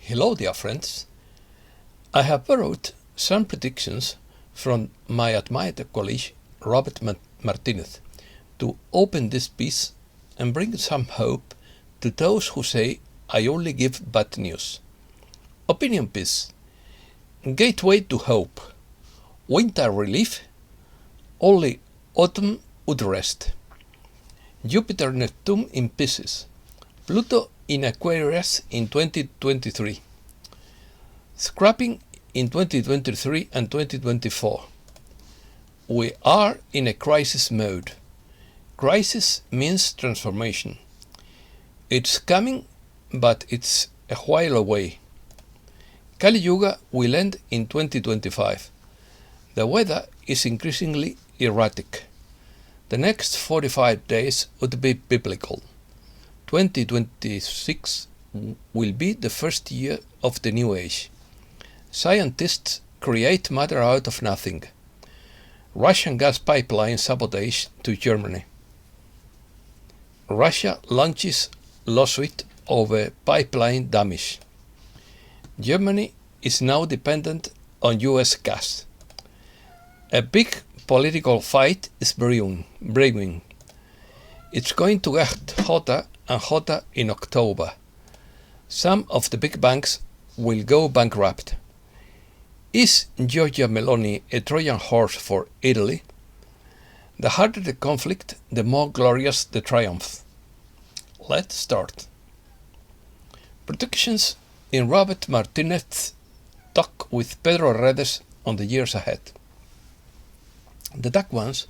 Hello dear friends. I have borrowed some predictions from my admired colleague Robert Martinez to open this piece and bring some hope to those who say I only give bad news. Opinion piece. Gateway to hope. Winter relief. Only autumn would rest. Jupiter-Neptune in Pisces. Pluto in Aquarius in 2023. Scrapping in 2023 and 2024. We are in a crisis mode. Crisis means transformation. It's coming, but it's a while away. Kali Yuga will end in 2025. The weather is increasingly erratic. The next 45 days would be biblical. 2026 will be the first year of the new age. Scientists create matter out of nothing. Russian gas pipeline sabotage to Germany. Russia launches lawsuit over pipeline damage. Germany is now dependent on US gas. A big political fight is brewing. It's going to get hotter and hotter in October. Some of the big banks will go bankrupt. Is Giorgia Meloni a Trojan horse for Italy? The harder the conflict, the more glorious the triumph. Let's start. Predictions in Robert Martinez's talk with Pedro Redes on the years ahead. The dark ones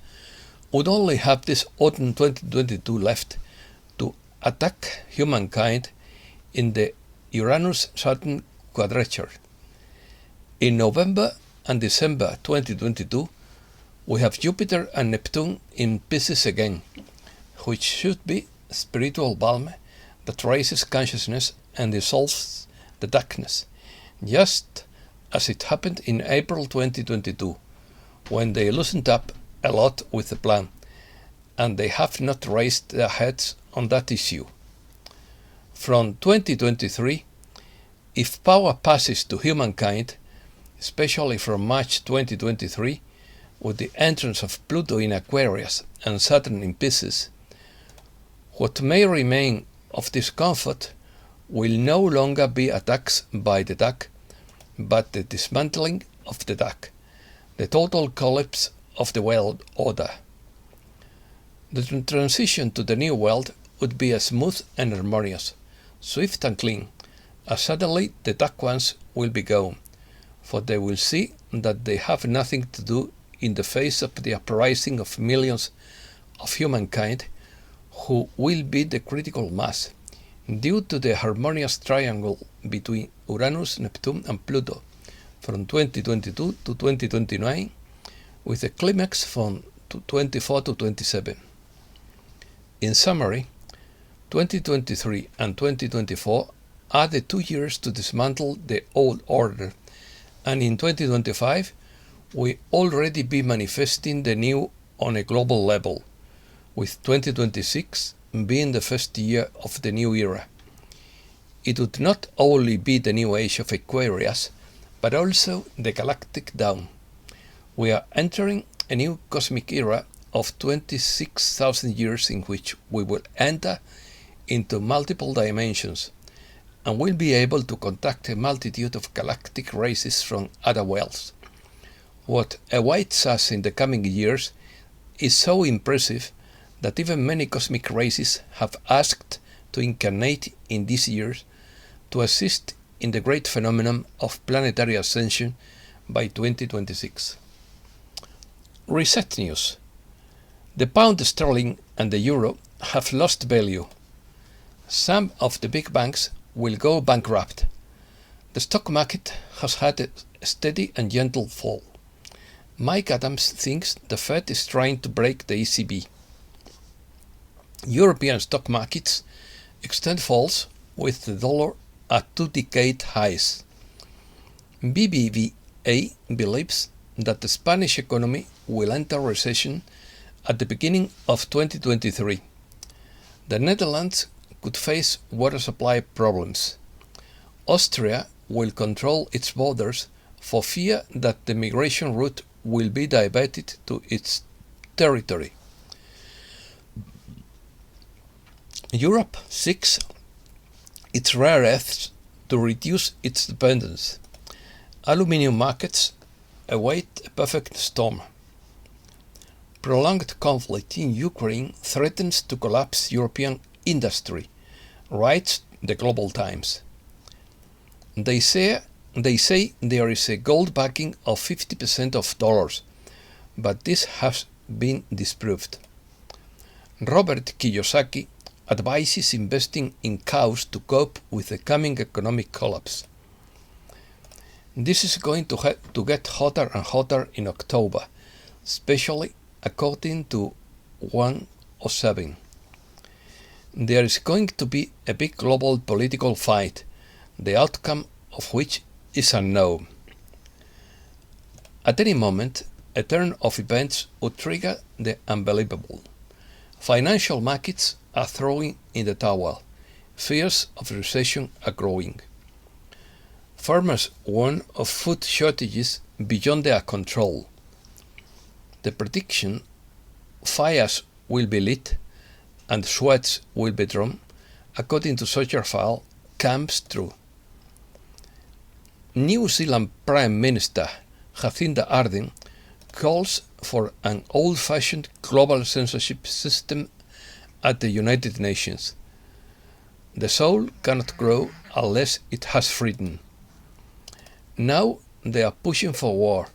would only have this autumn 2022 left to attack humankind in the Uranus-Saturn quadrature. In November and December 2022, we have Jupiter and Neptune in Pisces again, which should be spiritual balm that raises consciousness and dissolves the darkness, just as it happened in April 2022, when they loosened up a lot with the plan, and they have not raised their heads on that issue. From 2023, if power passes to humankind, especially from March 2023, with the entrance of Pluto in Aquarius and Saturn in Pisces, what may remain of discomfort will no longer be attacks by the dark, but the dismantling of the dark, the total collapse of the world order. The transition to the new world would be as smooth and harmonious, swift and clean, as suddenly the dark ones will be gone, for they will see that they have nothing to do in the face of the uprising of millions of humankind, who will be the critical mass, due to the harmonious triangle between Uranus, Neptune and Pluto from 2022 to 2029, with a climax from 24 to 27. In summary, 2023 and 2024 are the 2 years to dismantle the old order, and in 2025 we already be manifesting the new on a global level, with 2026 being the first year of the new era. It would not only be the new age of Aquarius, but also the galactic dawn. We are entering a new cosmic era of 26,000 years in which we will enter into multiple dimensions and will be able to contact a multitude of galactic races from other worlds. What awaits us in the coming years is so impressive that even many cosmic races have asked to incarnate in these years to assist in the great phenomenon of planetary ascension by 2026. Reset news. The pound sterling and the euro have lost value. Some of the big banks will go bankrupt. The stock market has had a steady and gentle fall. Mike Adams thinks the Fed is trying to break the ECB. European stock markets extend falls with the dollar at 2-decade highs. BBVA believes that the Spanish economy will enter recession at the beginning of 2023. The Netherlands could face water supply problems. Austria will control its borders for fear that the migration route will be diverted to its territory. Europe seeks its rare earths to reduce its dependence. Aluminium markets await a perfect storm. Prolonged conflict in Ukraine threatens to collapse European industry, writes the Global Times. They say there is a gold backing of 50% of dollars, but this has been disproved. Robert Kiyosaki advises investing in cows to cope with the coming economic collapse. This is going to get hotter and hotter in October, especially according to 107. There is going to be a big global political fight, the outcome of which is unknown. At any moment, a turn of events would trigger the unbelievable. Financial markets are throwing in the towel. Fears of recession are growing. Farmers warn of food shortages beyond their control. The prediction fires will be lit and sweats will be drawn, according to Social File, comes true. New Zealand Prime Minister Jacinda Ardern calls for an old-fashioned global censorship system at the United Nations. The soul cannot grow unless it has freedom. Now they are pushing for war,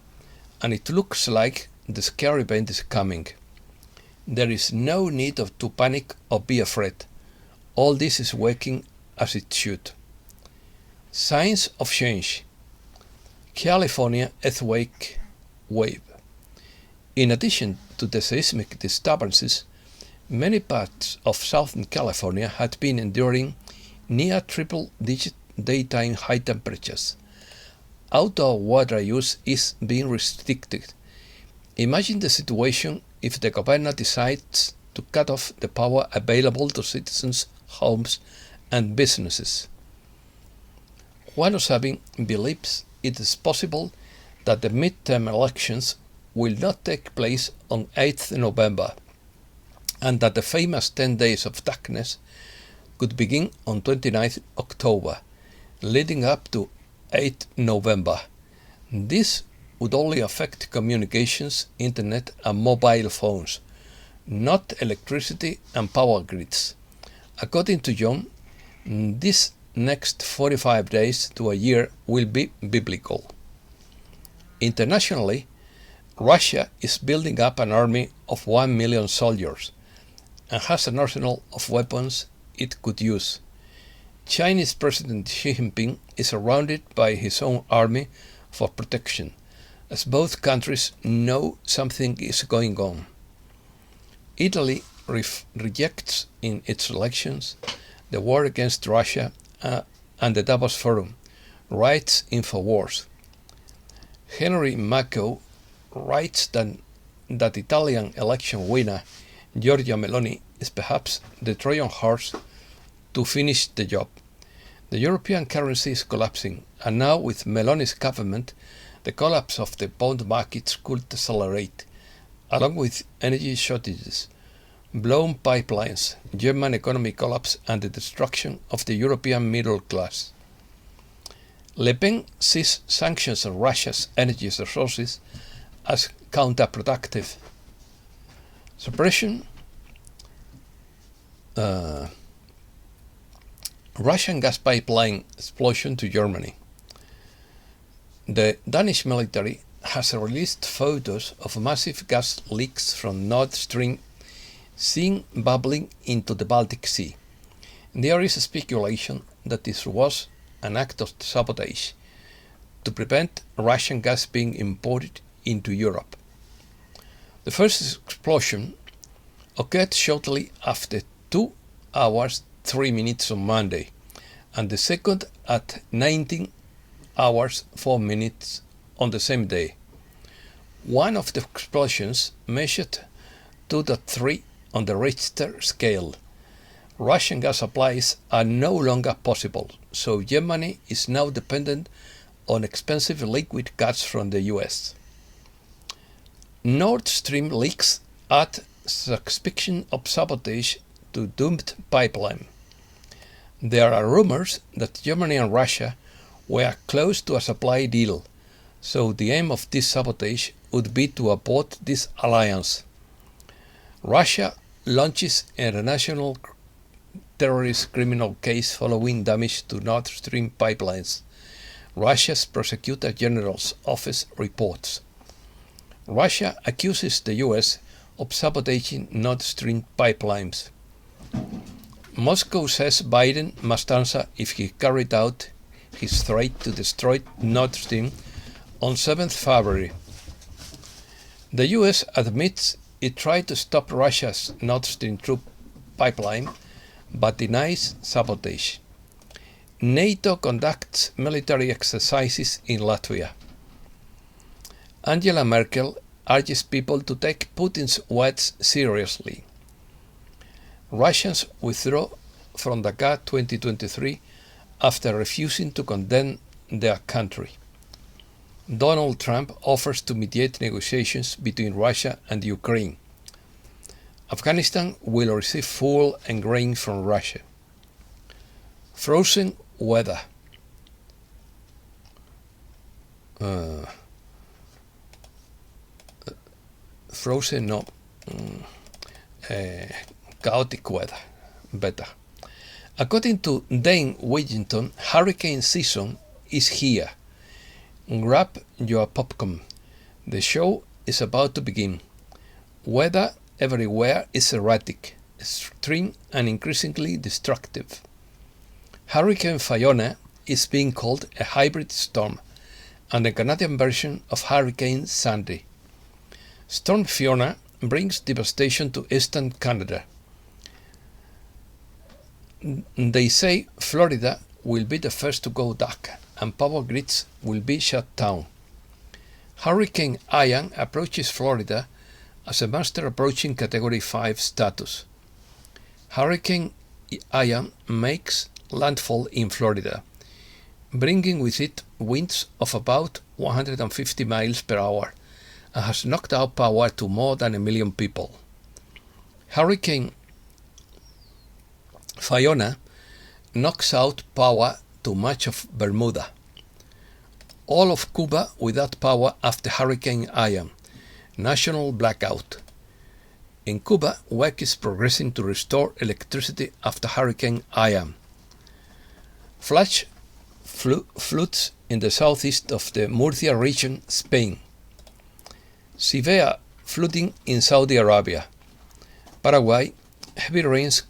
and it looks like the scary event is coming. There is no need to panic or be afraid. All this is working as it should. Signs of change. California earthquake wave. In addition to the seismic disturbances, many parts of Southern California had been enduring near triple-digit daytime high temperatures. Outdoor water use is being restricted. Imagine the situation if the governor decides to cut off the power available to citizens' homes and businesses. 107 believes it is possible that the midterm elections will not take place on 8th November, and that the famous 10 days of darkness could begin on 29th October, leading up to 8th November. This would only affect communications, internet and mobile phones, not electricity and power grids. According to John, this next 45 days to a year will be biblical. Internationally, Russia is building up an army of 1 million soldiers and has an arsenal of weapons it could use. Chinese President Xi Jinping is surrounded by his own army for protection, as both countries know something is going on. Italy rejects in its elections the war against Russia and the Davos Forum, writes InfoWars. Henry Macco writes that Italian election winner Giorgia Meloni is perhaps the Trojan horse to finish the job. The European currency is collapsing, and now with Meloni's government, the collapse of the bond markets could accelerate, along with energy shortages, blown pipelines, German economic collapse, and the destruction of the European middle class. Le Pen sees sanctions on Russia's energy resources as counterproductive. Suppression. Russian gas pipeline explosion to Germany. The Danish military has released photos of massive gas leaks from Nord Stream seen bubbling into the Baltic Sea. There is speculation that this was an act of sabotage to prevent Russian gas being imported into Europe. The first explosion occurred shortly after 2 hours 3 minutes on Monday, and the second at 19 hours 4 minutes on the same day. One of the explosions measured 2.3 on the Richter scale. Russian gas supplies are no longer possible, so Germany is now dependent on expensive liquid gas from the US. Nord Stream leaks add suspicion of sabotage to doomed pipeline. There are rumors that Germany and Russia were close to a supply deal, so the aim of this sabotage would be to abort this alliance. Russia launches a national terrorist criminal case following damage to Nord Stream pipelines, Russia's Prosecutor General's office reports. Russia accuses the US of sabotaging Nord Stream pipelines. Moscow says Biden must answer if he carried out his threat to destroy Nord Stream on 7th February. The US admits it tried to stop Russia's Nord Stream troop pipeline, but denies sabotage. NATO conducts military exercises in Latvia. Angela Merkel urges people to take Putin's words seriously. Russians withdraw from the GATT 2023 after refusing to condemn their country. Donald Trump offers to mediate negotiations between Russia and Ukraine. Afghanistan will receive fuel and grain from Russia. Frozen weather. Chaotic weather. Better. According to Dane Wigington, hurricane season is here. Grab your popcorn. The show is about to begin. Weather everywhere is erratic, extreme and increasingly destructive. Hurricane Fiona is being called a hybrid storm and the Canadian version of Hurricane Sandy. Storm Fiona brings devastation to eastern Canada. They say Florida will be the first to go dark and power grids will be shut down. Hurricane Ian approaches Florida as a monster approaching Category 5 status. Hurricane Ian makes landfall in Florida, bringing with it winds of about 150 miles per hour and has knocked out power to more than 1 million people. Hurricane Fiona knocks out power to much of Bermuda. All of Cuba without power after Hurricane Ian. National blackout. In Cuba, work is progressing to restore electricity after Hurricane Ian. Flash floods in the southeast of the Murcia region, Spain. Severe flooding in Saudi Arabia. Paraguay, heavy rains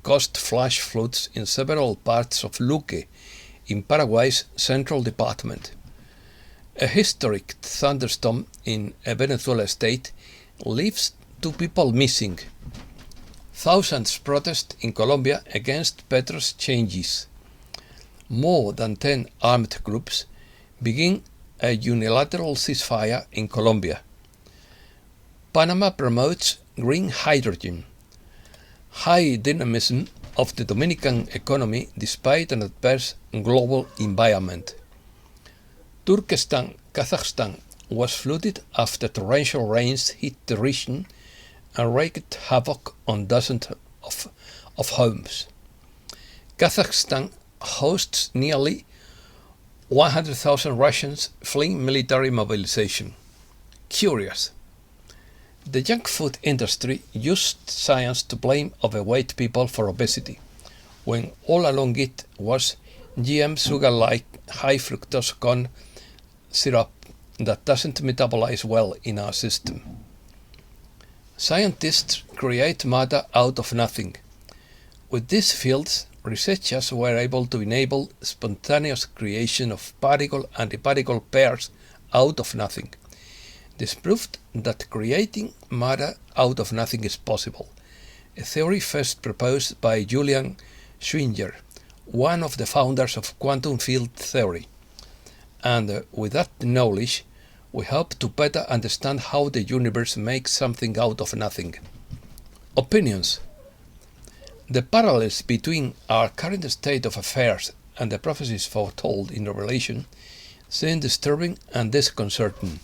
caused flash floods in several parts of Luque, in Paraguay's central department. A historic thunderstorm in a Venezuela state leaves 2 people missing. Thousands protest in Colombia against Petro's changes. More than 10 armed groups begin a unilateral ceasefire in Colombia. Panama promotes green hydrogen. High dynamism of the Dominican economy despite an adverse global environment. Turkestan, Kazakhstan was flooded after torrential rains hit the region and wreaked havoc on dozens of homes. Kazakhstan hosts nearly 100,000 Russians fleeing military mobilization. Curious. The junk food industry used science to blame overweight people for obesity, when all along it was GM sugar-like high fructose corn syrup that doesn't metabolize well in our system. Scientists create matter out of nothing. With these fields, researchers were able to enable spontaneous creation of particle-antiparticle pairs out of nothing. This proved that creating matter out of nothing is possible, a theory first proposed by Julian Schwinger, one of the founders of quantum field theory. And with that knowledge, we hope to better understand how the universe makes something out of nothing. Opinions. The parallels between our current state of affairs and the prophecies foretold in Revelation seem disturbing and disconcerting.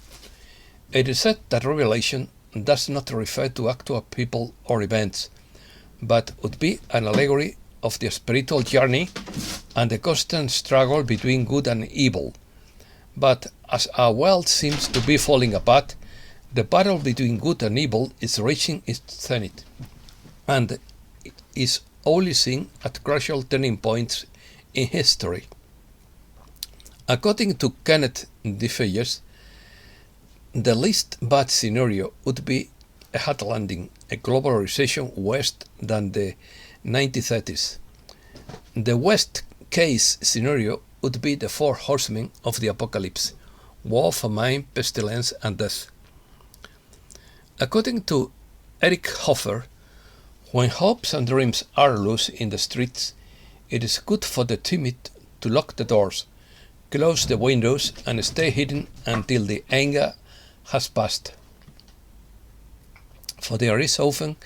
It is said that Revelation does not refer to actual people or events, but would be an allegory of the spiritual journey and the constant struggle between good and evil. But as our world seems to be falling apart, the battle between good and evil is reaching its zenith, and is only seen at crucial turning points in history. According to Kenneth DeFayers, the least bad scenario would be a hard landing, a global recession worse than the 1930s. The worst case scenario would be the four horsemen of the apocalypse: war, famine, pestilence, and death. According to Eric Hoffer, when hopes and dreams are loose in the streets, it is good for the timid to lock the doors, close the windows, and stay hidden until the anger has passed. For there is often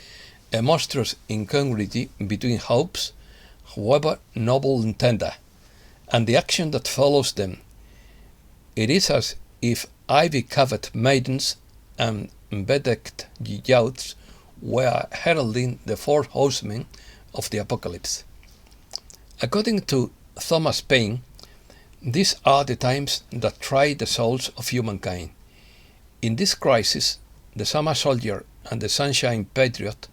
a monstrous incongruity between hopes, however noble and tender, and the action that follows them. It is as if ivy-covered maidens and bedecked youths were heralding the four horsemen of the apocalypse. According to Thomas Paine, these are the times that try the souls of humankind. In this crisis, the summer soldier and the sunshine patriot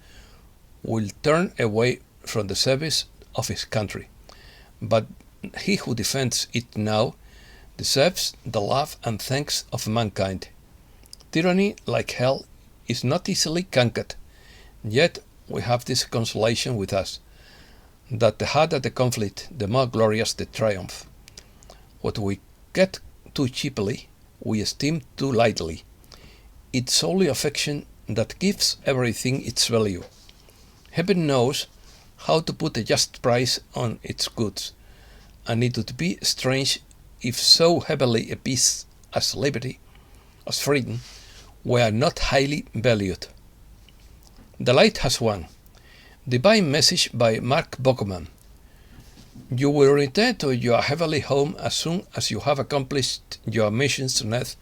will turn away from the service of his country, but he who defends it now deserves the love and thanks of mankind. Tyranny, like hell, is not easily conquered, yet we have this consolation with us, that the harder the conflict, the more glorious the triumph. What we get too cheaply, we esteem too lightly. It's only affection that gives everything its value. Heaven knows how to put a just price on its goods, and it would be strange if so heavily a peace as liberty, as freedom, were not highly valued. The light has won. Divine message by Mark Bogman. You will return to your heavenly home as soon as you have accomplished your missions on earth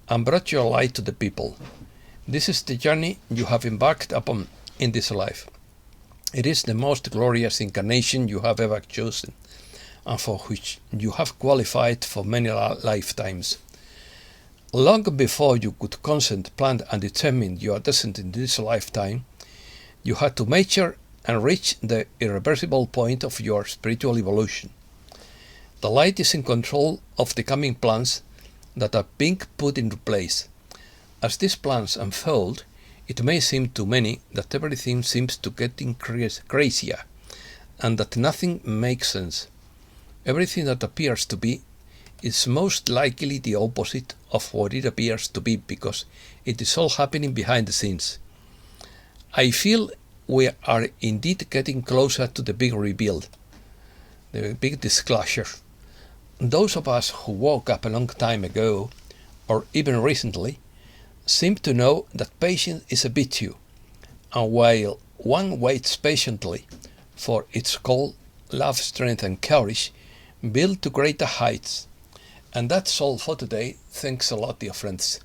and brought your light to the people. This is the journey you have embarked upon in this life. It is the most glorious incarnation you have ever chosen, and for which you have qualified for many lifetimes. Long before you could consent, plan, and determine your descent in this lifetime, you had to mature and reach the irreversible point of your spiritual evolution. The light is in control of the coming plans that are being put into place. As these plans unfold, it may seem to many that everything seems to get crazier, and that nothing makes sense. Everything that appears to be is most likely the opposite of what it appears to be, because it is all happening behind the scenes. I feel we are indeed getting closer to the big reveal, the big disclosure. Those of us who woke up a long time ago, or even recently, seem to know that patience is a virtue, and while one waits patiently for its call, love, strength, and courage build to greater heights. And that's all for today. Thanks a lot, dear friends.